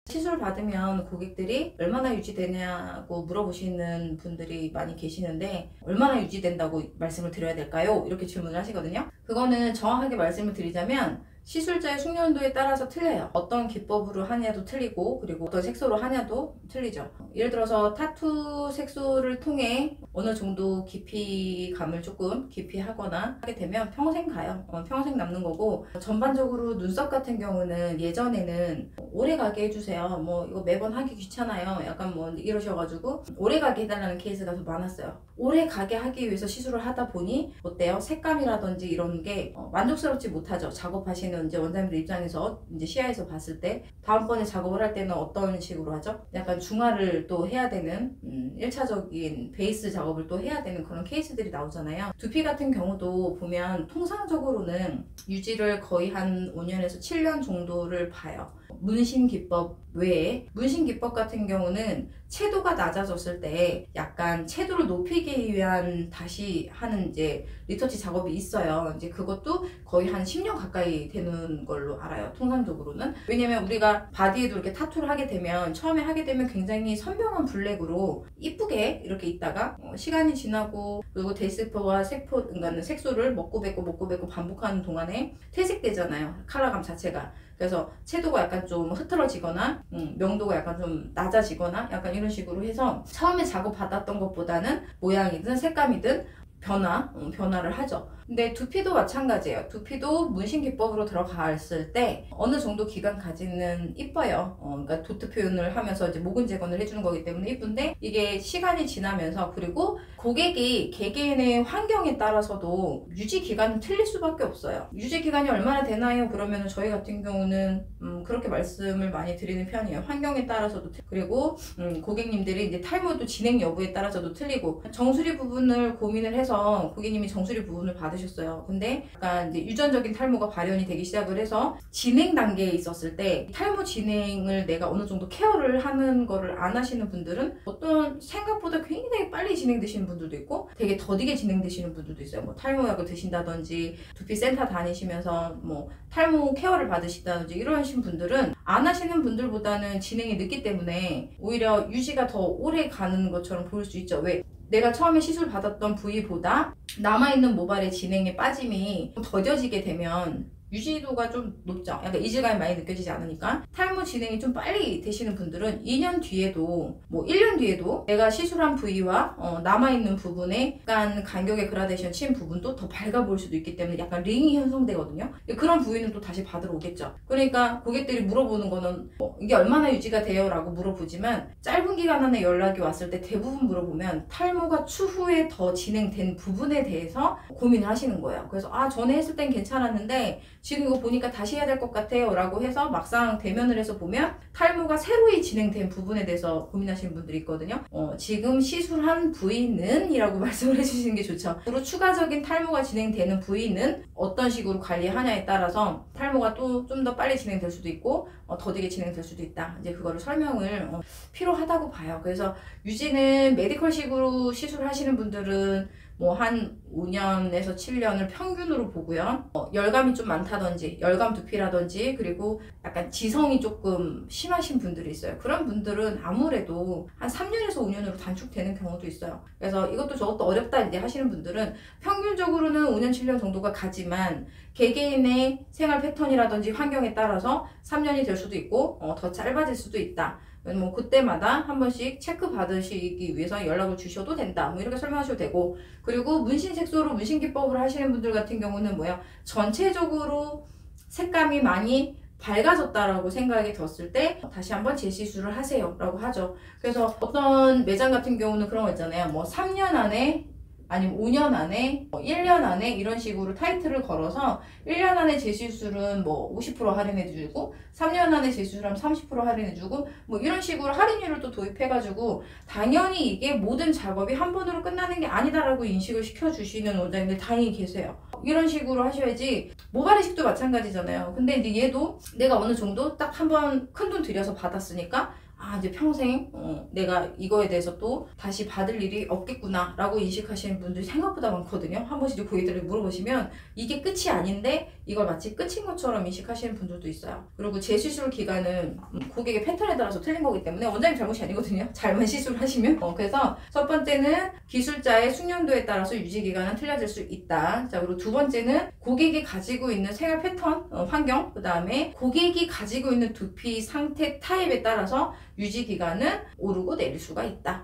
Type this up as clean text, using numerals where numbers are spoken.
시술 받으면 고객들이 얼마나 유지되냐고 물어보시는 분들이 많이 계시는데 얼마나 유지된다고 말씀을 드려야 될까요? 이렇게 질문을 하시거든요. 그거는 정확하게 말씀을 드리자면 시술자의 숙련도에 따라서 틀려요. 어떤 기법으로 하냐도 틀리고 그리고 어떤 색소로 하냐도 틀리죠. 예를 들어서 타투 색소를 통해 어느 정도 깊이감을 조금 깊이 하거나 하게 되면 평생 가요. 평생 남는 거고, 전반적으로 눈썹 같은 경우는 예전에는 오래 가게 해주세요. 뭐 이거 매번 하기 귀찮아요. 약간 뭐 이러셔가지고 오래 가게 해달라는 케이스가 더 많았어요. 오래 가게 하기 위해서 시술을 하다 보니 어때요? 색감이라든지 이런 게 만족스럽지 못하죠. 작업하시는 이제 원장님들 입장에서 이제 시야에서 봤을 때 다음번에 작업을 할 때는 어떤 식으로 하죠? 약간 중화를 또 해야 되는 1차적인 베이스 작업을 또 해야 되는 그런 케이스들이 나오잖아요. 두피 같은 경우도 보면 통상적으로는 유지를 거의 한 5년에서 7년 정도를 봐요. 문신 기법 외에 문신 기법 같은 경우는 채도가 낮아졌을 때 약간 채도를 높이기 위한 다시 하는 이제 리터치 작업이 있어요. 이제 그것도 거의 한 10년 가까이 되는 걸로 알아요. 통상적으로는. 왜냐면 우리가 바디에도 이렇게 타투를 하게 되면 처음에 하게 되면 굉장히 선명한 블랙으로 이쁘게 이렇게 있다가 시간이 지나고 그리고 데이스포와 색포, 그러니까 색소를 먹고 뱉고 반복하는 동안에 퇴색되잖아요. 컬러감 자체가. 그래서 채도가 약간 좀 흐트러지거나 명도가 약간 좀 낮아지거나 약간 이런 식으로 해서 처음에 작업받았던 것보다는 모양이든 색감이든 변화를 하죠. 근데 두피도 마찬가지예요. 두피도 문신 기법으로 들어갔을 때 어느 정도 기간 가지는 이뻐요. 그러니까 도트 표현을 하면서 이제 모근 재건을 해주는 거기 때문에 이쁜데, 이게 시간이 지나면서 그리고 고객이 개개인의 환경에 따라서도 유지 기간은 틀릴 수밖에 없어요. 유지 기간이 얼마나 되나요? 그러면 저희 같은 경우는 그렇게 말씀을 많이 드리는 편이에요. 환경에 따라서도 그리고 고객님들이 이제 탈모도 진행 여부에 따라서도 틀리고, 정수리 부분을 고민을 해서 고객님이 정수리 부분을 받으셨어요. 근데 약간 이제 유전적인 탈모가 발현이 되기 시작을 해서 진행 단계에 있었을 때 탈모 진행을 내가 어느 정도 케어를 하는 거를 안 하시는 분들은 어떤 생각보다 굉장히 빨리 진행되시는 분들도 있고 되게 더디게 진행되시는 분들도 있어요. 뭐 탈모약을 드신다든지 두피 센터 다니시면서 뭐 탈모 케어를 받으시다든지 이러신 분들은 안 하시는 분들보다는 진행이 늦기 때문에 오히려 유지가 더 오래 가는 것처럼 보일 수 있죠. 왜? 내가 처음에 시술 받았던 부위보다 남아있는 모발의 진행의 빠짐이 더뎌지게 되면 유지도가 좀 높죠. 약간 이질감이 많이 느껴지지 않으니까. 탈모 진행이 좀 빨리 되시는 분들은 2년 뒤에도 뭐 1년 뒤에도 내가 시술한 부위와 남아있는 부분에 약간 간격의 그라데이션 친 부분도 더 밝아 보일 수도 있기 때문에 약간 링이 형성되거든요. 그런 부위는 또 다시 받으러 오겠죠. 그러니까 고객들이 물어보는 거는 이게 얼마나 유지가 돼요? 라고 물어보지만 짧은 기간 안에 연락이 왔을 때 대부분 물어보면 탈모가 추후에 더 진행된 부분에 대해서 고민을 하시는 거예요. 그래서 전에 했을 땐 괜찮았는데 지금 이거 보니까 다시 해야 될 것 같아요 라고 해서 막상 대면을 해서 보면 탈모가 새로이 진행된 부분에 대해서 고민하시는 분들이 있거든요. 지금 시술한 부위는 이라고 말씀을 해주시는 게 좋죠. 그리고 추가적인 탈모가 진행되는 부위는 어떤 식으로 관리하냐에 따라서 탈모가 또 좀 더 빨리 진행될 수도 있고 더디게 진행될 수도 있다. 이제 그거를 설명을 필요하다고 봐요. 그래서 유지는 메디컬식으로 시술하시는 분들은 뭐 한 5년에서 7년을 평균으로 보고요. 열감이 좀 많다든지 열감 두피라든지 그리고 약간 지성이 조금 심하신 분들이 있어요. 그런 분들은 아무래도 한 3년에서 5년으로 단축되는 경우도 있어요. 그래서 이것도 저것도 어렵다 이제 하시는 분들은 평균적으로는 5년 7년 정도가 가지만 개개인의 생활 패턴이라든지 환경에 따라서 3년이 될 수도 있고 더 짧아질 수도 있다. 뭐 그때마다 한 번씩 체크 받으시기 위해서 연락을 주셔도 된다. 뭐 이렇게 설명하셔도 되고, 그리고 문신 색소로 문신 기법을 하시는 분들 같은 경우는 뭐야? 전체적으로 색감이 많이 밝아졌다라고 생각이 들었을 때 다시 한번 재시술을 하세요 라고 하죠. 그래서 어떤 매장 같은 경우는 그런 거 있잖아요. 뭐 3년 안에 아니면 5년 안에 1년 안에 이런 식으로 타이틀을 걸어서 1년 안에 재시술은 뭐 50% 할인해주고 3년 안에 재시술하면 30% 할인해주고 뭐 이런 식으로 할인율을 또 도입해가지고 당연히 이게 모든 작업이 한 번으로 끝나는 게 아니다라고 인식을 시켜주시는 원장님들 다행히 계세요. 이런 식으로 하셔야지. 모발 이식도 마찬가지잖아요. 근데 이제 얘도 내가 어느 정도 딱 한 번 큰 돈 들여서 받았으니까 이제 평생 내가 이거에 대해서 또 다시 받을 일이 없겠구나 라고 인식하시는 분들이 생각보다 많거든요. 한 번씩 이제 고객들을 물어보시면 이게 끝이 아닌데 이걸 마치 끝인 것처럼 인식하시는 분들도 있어요. 그리고 재시술 기간은 고객의 패턴에 따라서 틀린 거기 때문에 원장님 잘못이 아니거든요. 잘만 시술하시면. 그래서 첫 번째는 기술자의 숙련도에 따라서 유지 기간은 틀려질 수 있다. 자, 그리고 두 번째는 고객이 가지고 있는 생활 패턴, 환경, 그 다음에 고객이 가지고 있는 두피 상태 타입에 따라서 유지 기간은 오르고 내릴 수가 있다.